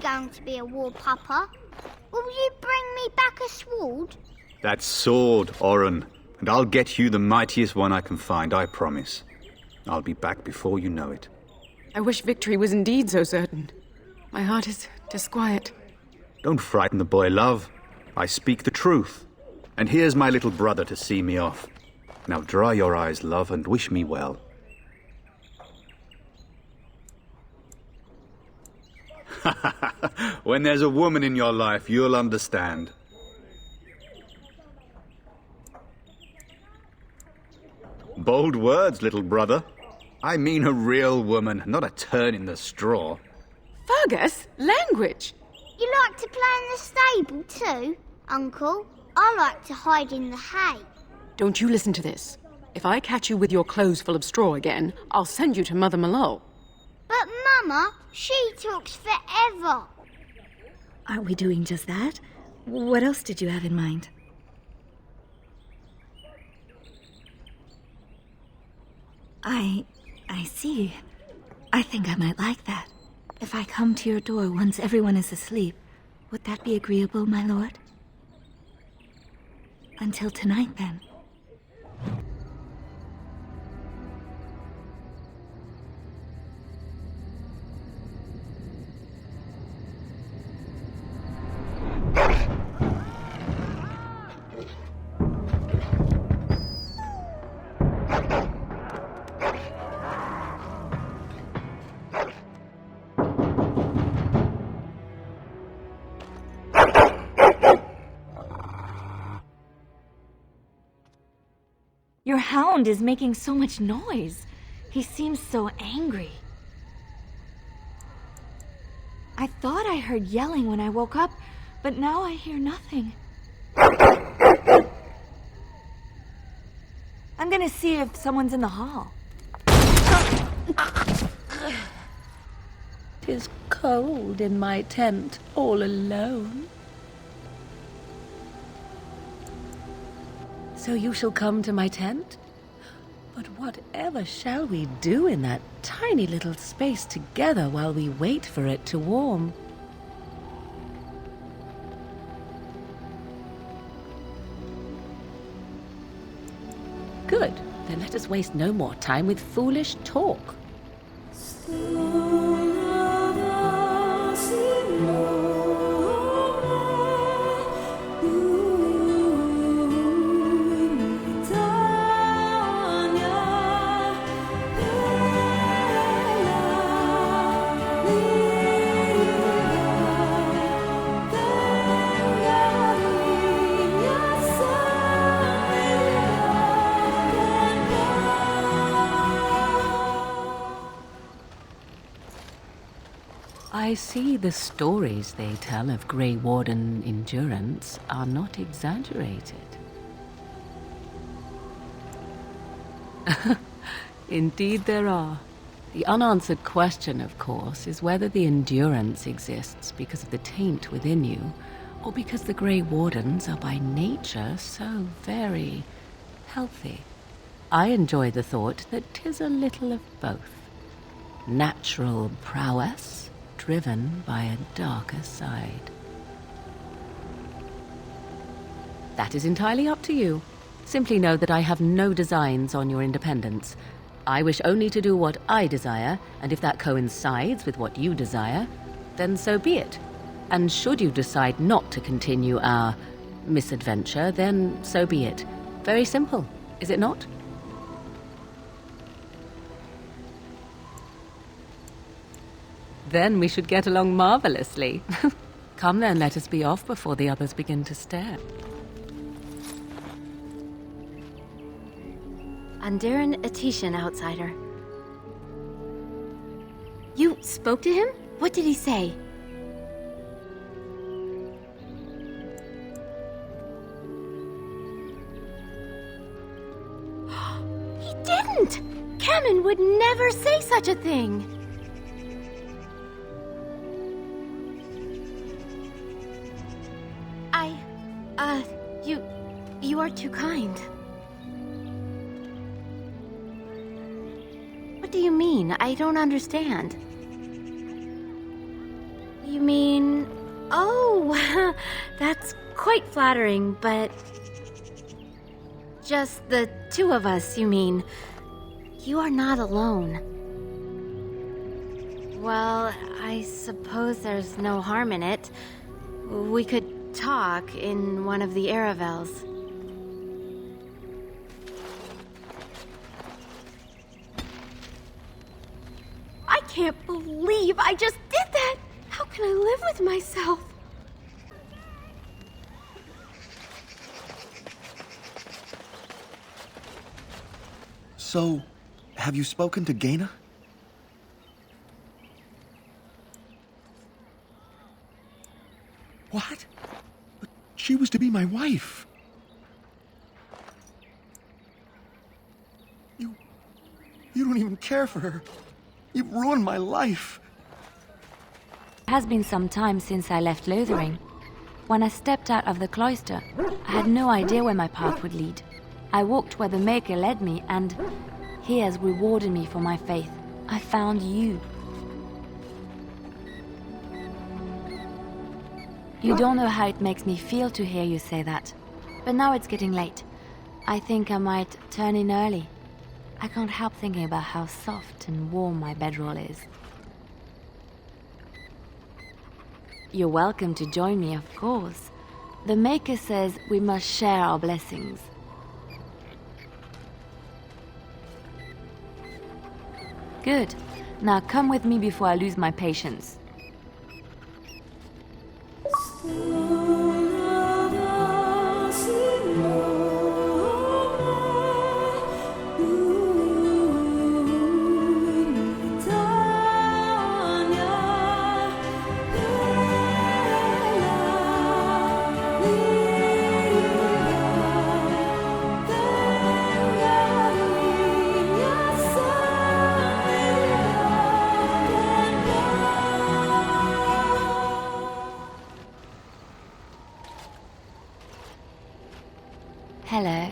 going to be a war papa. Will you bring me back a sword? That sword, Oren, and I'll get you the mightiest one I can find, I promise. I'll be back before you know it. I wish victory was indeed so certain. My heart is disquiet. Don't frighten the boy, love. I speak the truth. And here's my little brother to see me off. Now dry your eyes, love, and wish me well. When there's a woman in your life, you'll understand. Bold words, little brother. I mean a real woman, not a turn in the straw. Fergus, language! You like to play in the stable too, Uncle? I like to hide in the hay. Don't you listen to this. If I catch you with your clothes full of straw again, I'll send you to Mother Malone. But Mama, she talks forever. Aren't we doing just that? What else did you have in mind? I see. I think I might like that. If I come to your door once everyone is asleep, would that be agreeable, my lord? Until tonight, then. Your hound is making so much noise. He seems so angry. I thought I heard yelling when I woke up, but now I hear nothing. I'm gonna see if someone's in the hall. 'Tis cold in my tent, all alone. So you shall come to my tent? But whatever shall we do in that tiny little space together while we wait for it to warm? Good. Then let us waste no more time with foolish talk. I see the stories they tell of Grey Warden endurance are not exaggerated. Indeed there are. The unanswered question, of course, is whether the endurance exists because of the taint within you, or because the Grey Wardens are by nature so very healthy. I enjoy the thought that 'tis a little of both. Natural prowess, driven by a darker side. That is entirely up to you. Simply know that I have no designs on your independence. I wish only to do what I desire, and if that coincides with what you desire, then so be it. And should you decide not to continue our misadventure, then so be it. Very simple, is it not? Then we should get along marvelously. Come then, let us be off before the others begin to stare. Andiran Atishan, outsider. You spoke to him? What did he say? He didn't! Kamen would never say such a thing! You are too kind. What do you mean? I don't understand. You mean... Oh, that's quite flattering, but... Just the two of us, you mean. You are not alone. Well, I suppose there's no harm in it. We could talk in one of the Aravels. I can't believe I just did that! How can I live with myself? So, have you spoken to Gaina? What? But she was to be my wife. You don't even care for her. You've ruined my life. It has been some time since I left Lothering. When I stepped out of the cloister, I had no idea where my path would lead. I walked where the Maker led me, and he has rewarded me for my faith. I found you. You don't know how it makes me feel to hear you say that. But now it's getting late. I think I might turn in early. I can't help thinking about how soft and warm my bedroll is. You're welcome to join me, of course. The Maker says we must share our blessings. Good. Now come with me before I lose my patience. Hello.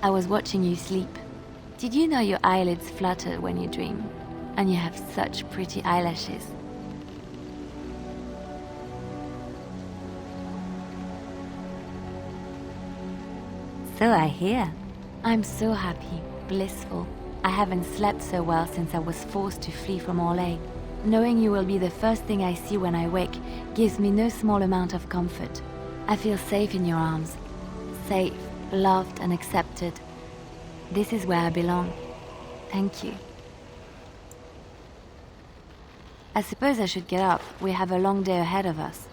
I was watching you sleep. Did you know your eyelids flutter when you dream? And you have such pretty eyelashes. So I hear. I'm so happy, blissful. I haven't slept so well since I was forced to flee from Orlais. Knowing you will be the first thing I see when I wake gives me no small amount of comfort. I feel safe in your arms. Safe, loved and accepted. This is where I belong. Thank you. I suppose I should get up. We have a long day ahead of us.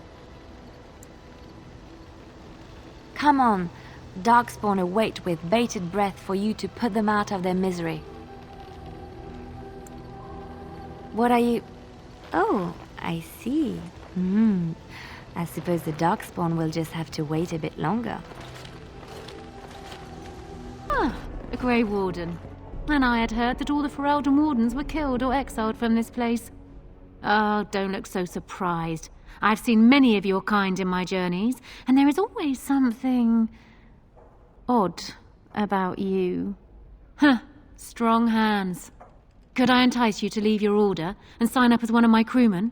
Come on. Darkspawn await with bated breath for you to put them out of their misery. What are you... Oh, I see. I suppose the Darkspawn will just have to wait a bit longer. Ah, a Grey Warden. And I had heard that all the Ferelden Wardens were killed or exiled from this place. Oh, don't look so surprised. I've seen many of your kind in my journeys, and there is always something... odd about you. Huh, strong hands. Could I entice you to leave your order and sign up as one of my crewmen?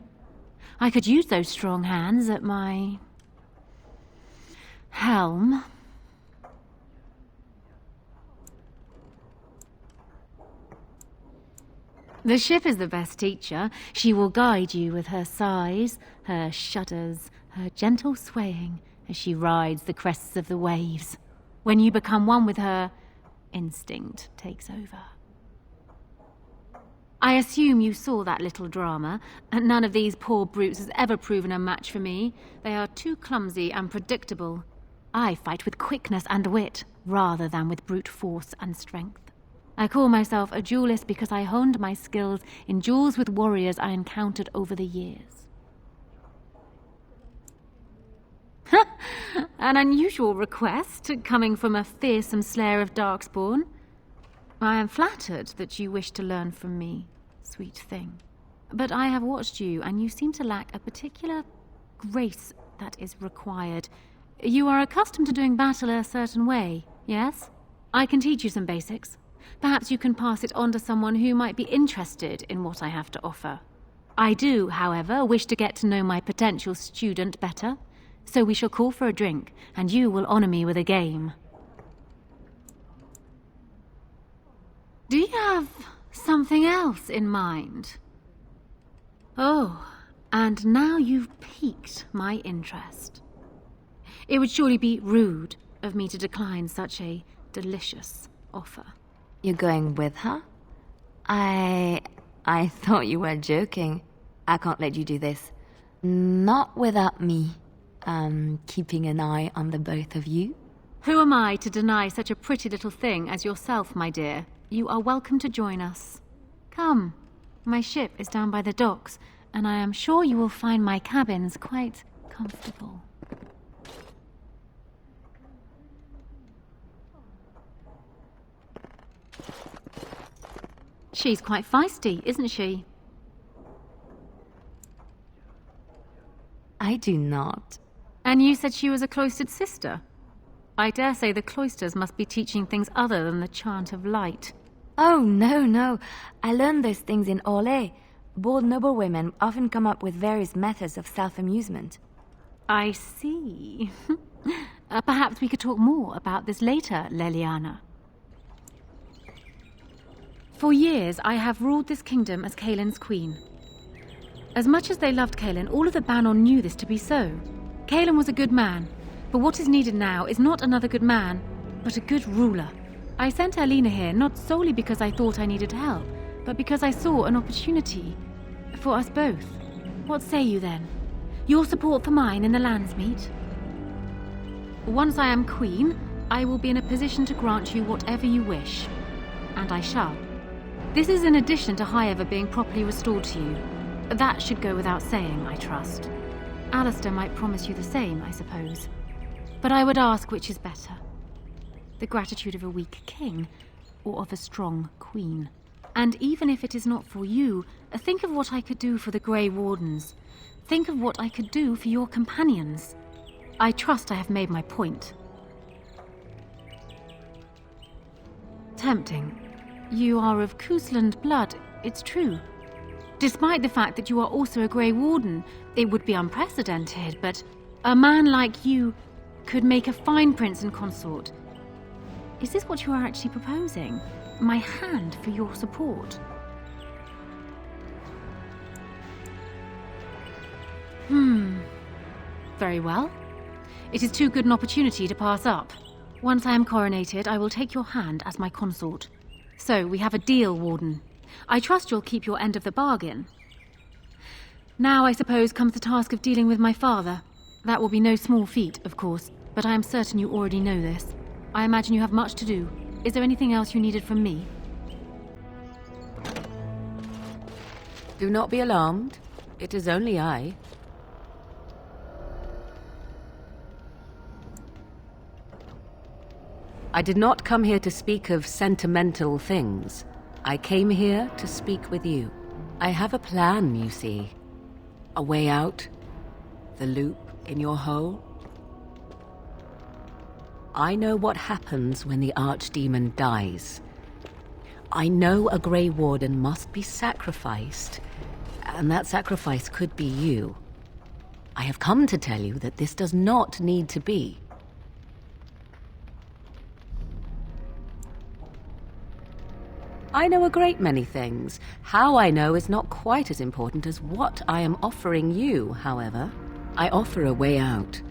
I could use those strong hands at my... helm. The ship is the best teacher. She will guide you with her sighs, her shudders, her gentle swaying as she rides the crests of the waves. When you become one with her, instinct takes over. I assume you saw that little drama, and none of these poor brutes has ever proven a match for me. They are too clumsy and predictable. I fight with quickness and wit, rather than with brute force and strength. I call myself a duelist because I honed my skills in duels with warriors I encountered over the years. An unusual request, coming from a fearsome slayer of Darkspawn. I am flattered that you wish to learn from me, sweet thing. But I have watched you, and you seem to lack a particular grace that is required. You are accustomed to doing battle a certain way, yes? I can teach you some basics. Perhaps you can pass it on to someone who might be interested in what I have to offer. I do, however, wish to get to know my potential student better, so we shall call for a drink, and you will honor me with a game. Do you have something else in mind? Oh, and now you've piqued my interest. It would surely be rude of me to decline such a delicious offer. You're going with her? I thought you were joking. I can't let you do this. Not without me. Keeping an eye on the both of you. Who am I to deny such a pretty little thing as yourself, my dear? You are welcome to join us. Come, my ship is down by the docks, and I am sure you will find my cabins quite comfortable. She's quite feisty, isn't she? I do not. And you said she was a cloistered sister? I dare say the cloisters must be teaching things other than the chant of light. Oh, no. I learned those things in Orlais. Bold noblewomen often come up with various methods of self-amusement. I see. Perhaps we could talk more about this later, Leliana. For years, I have ruled this kingdom as Kaelin's queen. As much as they loved Kaelin, all of the Banon knew this to be so. Kaelin was a good man, but what is needed now is not another good man, but a good ruler. I sent Alina here not solely because I thought I needed help, but because I saw an opportunity for us both. What say you then? Your support for mine in the Landsmeet? Once I am queen, I will be in a position to grant you whatever you wish. And I shall. This is in addition to Highever being properly restored to you. That should go without saying, I trust. Alistair might promise you the same, I suppose. But I would ask which is better. The gratitude of a weak king, or of a strong queen. And even if it is not for you, think of what I could do for the Grey Wardens. Think of what I could do for your companions. I trust I have made my point. Tempting. You are of Cousland blood, it's true. Despite the fact that you are also a Grey Warden, it would be unprecedented, but a man like you could make a fine prince and consort. Is this what you are actually proposing? My hand for your support? Very well. It is too good an opportunity to pass up. Once I am coronated, I will take your hand as my consort. So, we have a deal, Warden. I trust you'll keep your end of the bargain. Now, I suppose, comes the task of dealing with my father. That will be no small feat, of course, but I am certain you already know this. I imagine you have much to do. Is there anything else you needed from me? Do not be alarmed. It is only I. I did not come here to speak of sentimental things. I came here to speak with you. I have a plan, you see. A way out. The loop in your hole. I know what happens when the Archdemon dies. I know a Grey Warden must be sacrificed, and that sacrifice could be you. I have come to tell you that this does not need to be. I know a great many things. How I know is not quite as important as what I am offering you, however. I offer a way out.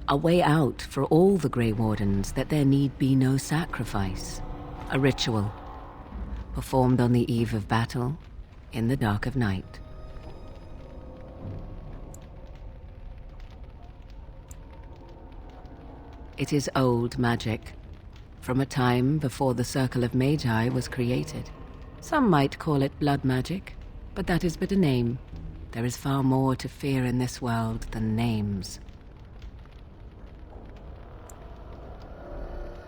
A way out for all the Grey Wardens that there need be no sacrifice. A ritual. Performed on the eve of battle, in the dark of night. It is old magic. From a time before the Circle of Magi was created. Some might call it blood magic, but that is but a name. There is far more to fear in this world than names.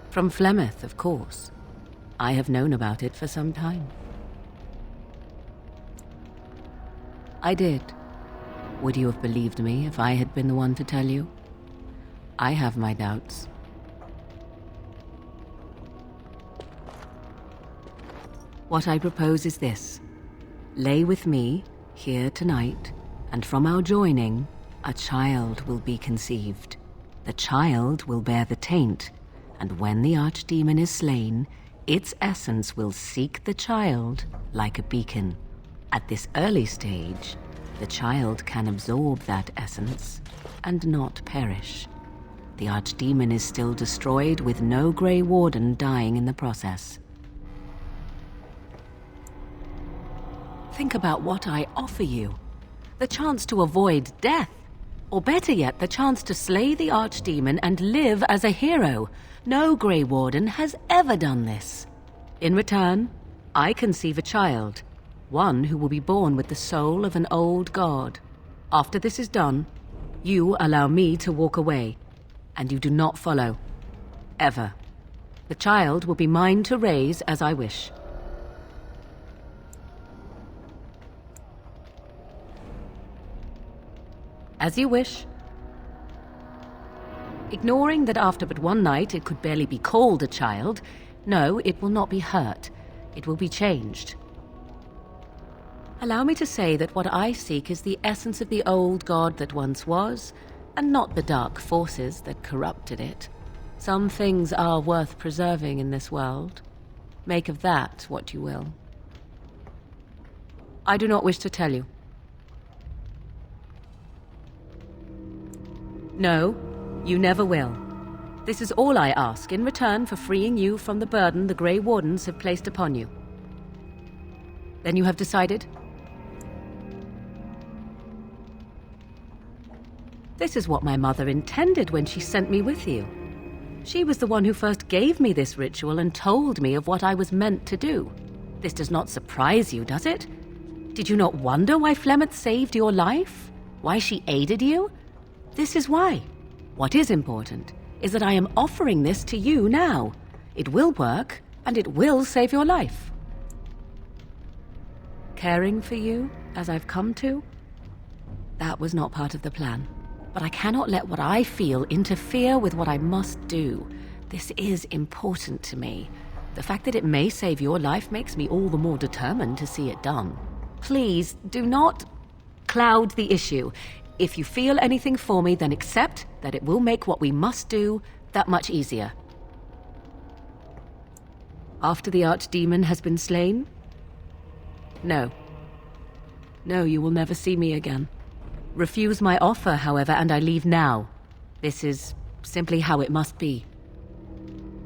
From Flemeth, of course. I have known about it for some time. I did. Would you have believed me if I had been the one to tell you? I have my doubts. What I propose is this. Lay with me, here tonight, and from our joining, a child will be conceived. The child will bear the taint, and when the archdemon is slain, its essence will seek the child like a beacon. At this early stage, the child can absorb that essence and not perish. The archdemon is still destroyed with no Grey Warden dying in the process. Think about what I offer you. The chance to avoid death. Or better yet, the chance to slay the archdemon and live as a hero. No Grey Warden has ever done this. In return, I conceive a child, one who will be born with the soul of an old god. After this is done, you allow me to walk away, and you do not follow. Ever. The child will be mine to raise as I wish. As you wish. Ignoring that after but one night it could barely be called a child, no, it will not be hurt. It will be changed. Allow me to say that what I seek is the essence of the old god that once was, and not the dark forces that corrupted it. Some things are worth preserving in this world. Make of that what you will. I do not wish to tell you. No, you never will. This is all I ask in return for freeing you from the burden the Grey Wardens have placed upon you. Then you have decided? This is what my mother intended when she sent me with you. She was the one who first gave me this ritual and told me of what I was meant to do. This does not surprise you, does it? Did you not wonder why Flemeth saved your life? Why she aided you? This is why. What is important is that I am offering this to you now. It will work, and it will save your life. Caring for you, as I've come to, that was not part of the plan. But I cannot let what I feel interfere with what I must do. This is important to me. The fact that it may save your life makes me all the more determined to see it done. Please, do not cloud the issue. If you feel anything for me, then accept that it will make what we must do that much easier. After the archdemon has been slain? No. No, you will never see me again. Refuse my offer, however, and I leave now. This is simply how it must be.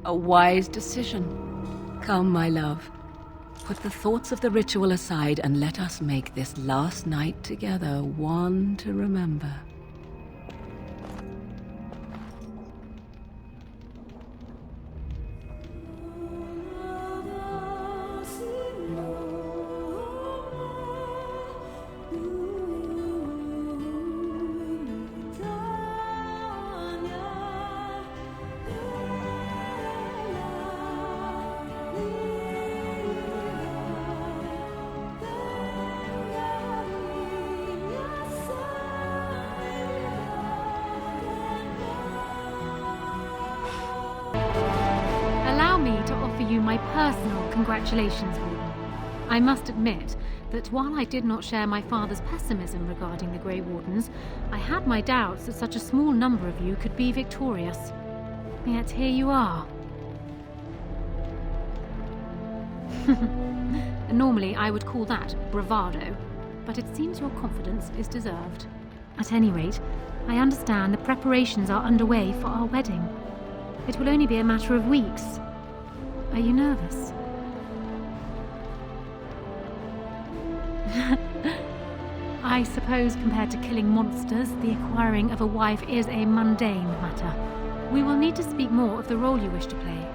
A wise decision. Come, my love. Put the thoughts of the ritual aside and let us make this last night together one to remember. My personal congratulations, Warden. I must admit that while I did not share my father's pessimism regarding the Grey Wardens, I had my doubts that such a small number of you could be victorious. Yet here you are. Normally I would call that bravado, but it seems your confidence is deserved. At any rate, I understand the preparations are underway for our wedding. It will only be a matter of weeks. Are you nervous? I suppose compared to killing monsters, the acquiring of a wife is a mundane matter. We will need to speak more of the role you wish to play.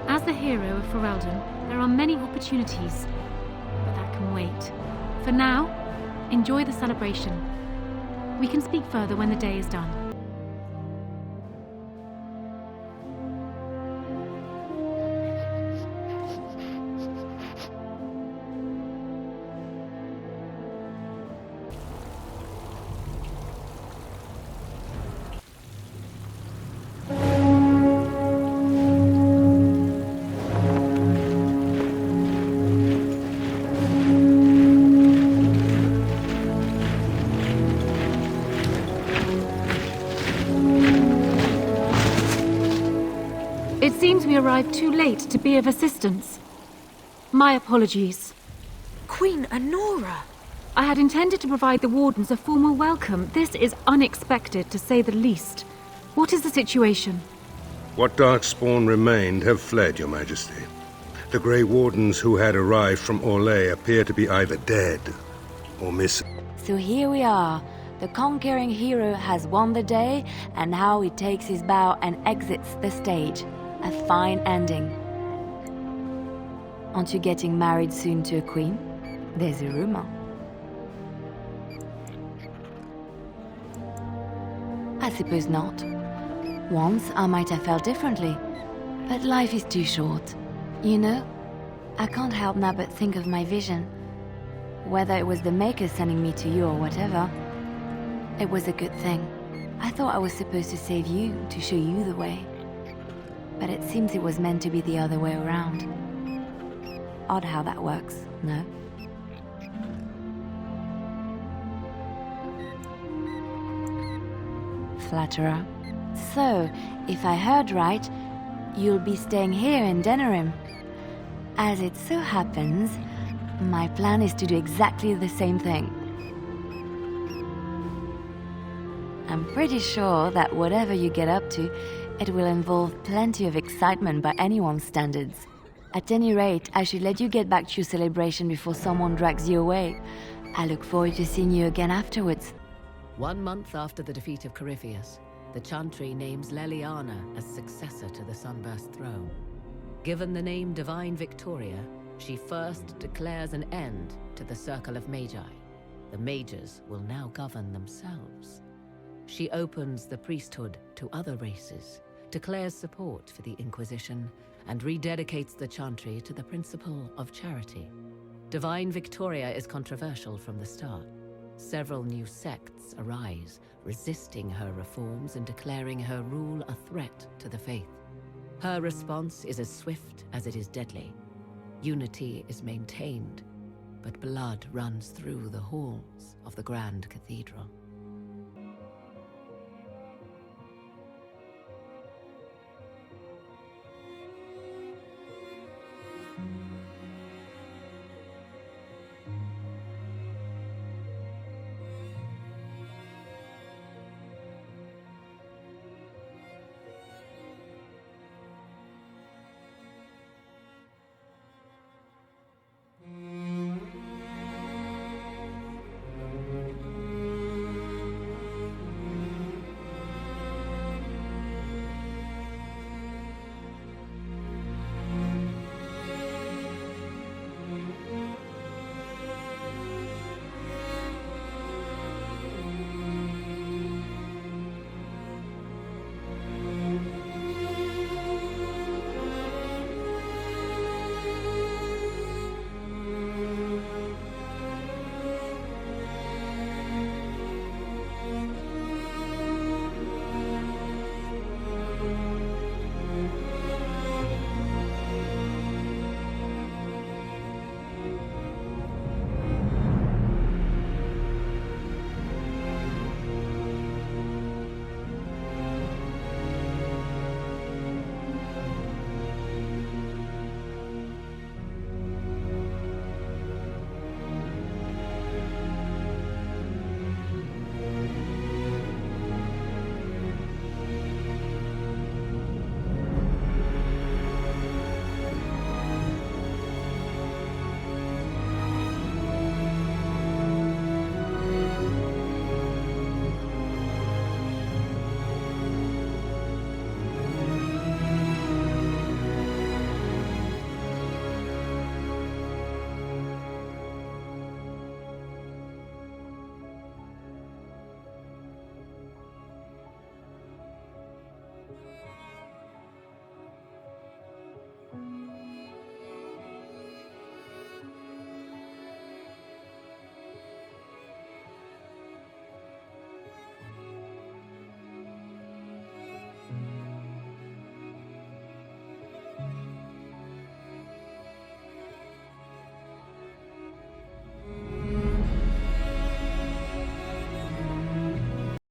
As the hero of Ferelden, there are many opportunities, but that can wait. For now, enjoy the celebration. We can speak further when the day is done. we arrived too late to be of assistance. My apologies. Queen Honora! I had intended to provide the Wardens a formal welcome. This is unexpected, to say the least. What is the situation? What Darkspawn remained have fled, Your Majesty. The Grey Wardens who had arrived from Orlais appear to be either dead or missing. So here we are. The conquering hero has won the day, and now he takes his bow and exits the stage. A fine ending. Aren't you getting married soon to a queen? There's a rumor. I suppose not. Once I might have felt differently, but life is too short. You know, I can't help now but think of my vision. Whether it was the Maker sending me to you or whatever, it was a good thing. I thought I was supposed to save you, to show you the way. But it seems it was meant to be the other way around. Odd how that works, no? Flatterer. So, if I heard right, you'll be staying here in Denerim. As it so happens, my plan is to do exactly the same thing. I'm pretty sure that whatever you get up to, it will involve plenty of excitement by anyone's standards. At any rate, I should let you get back to your celebration before someone drags you away. I look forward to seeing you again afterwards. 1 month after the defeat of Corypheus, the Chantry names Leliana as successor to the Sunburst throne. Given the name Divine Victoria, she first declares an end to the Circle of Magi. The Mages will now govern themselves. She opens the priesthood to other races, declares support for the Inquisition, and rededicates the Chantry to the principle of charity. Divine Victoria is controversial from the start. Several new sects arise, resisting her reforms and declaring her rule a threat to the faith. Her response is as swift as it is deadly. Unity is maintained, but blood runs through the halls of the Grand Cathedral.